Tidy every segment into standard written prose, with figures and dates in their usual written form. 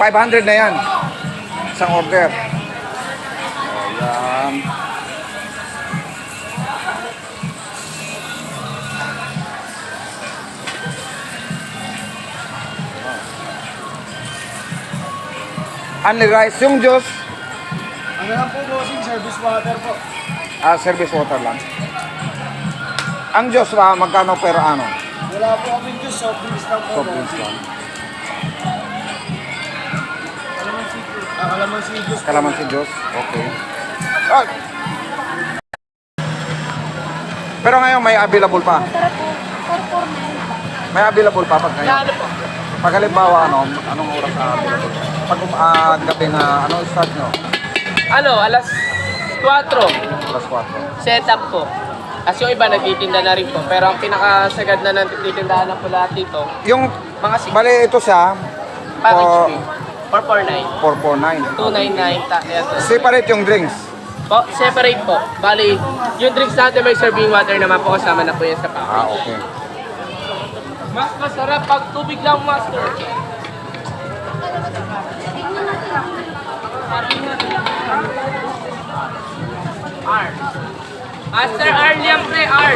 500 na yan. Isang order. Ayan. Only rice. Yung juice, Ano lang po bossing, service water po. service water lang. Ang juice ba, magkano per ano? Wala po kaming juice, soft drinks lang po. Soft drinks lang. Kalamansi juice po. Kalamansi juice. Okay. Ah. Pero ngayon may available pa. May available pa pag ngayon. Pag halimbawa, anong oras na available? Pag gabi na, ano start nyo? Alas 4, Alas 4. setup po. As yung iba nagtitinda na rin po. Pero ang pinakasagad na nagtitindahan na po lahat dito, Yung, mga 6 bali ito siya, package fee. 449. 449. 299. Ito. Separate yung drinks. Po, separate po. Bali, yung drinks natin may serving water naman po kasama na po yan sa package. Okay. Mas masarap pag tubig lang, master. R. Master R, liempre R.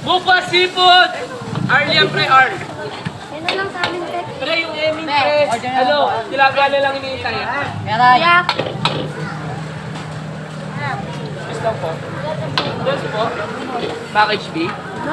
Buko seafood. R, liempre R. Yan na lang sa amin, Tek. Pre, yung Emin, pre. Hello, tilapia na lang iniintay. Kuya. Yes lang po. Yes po. Package B.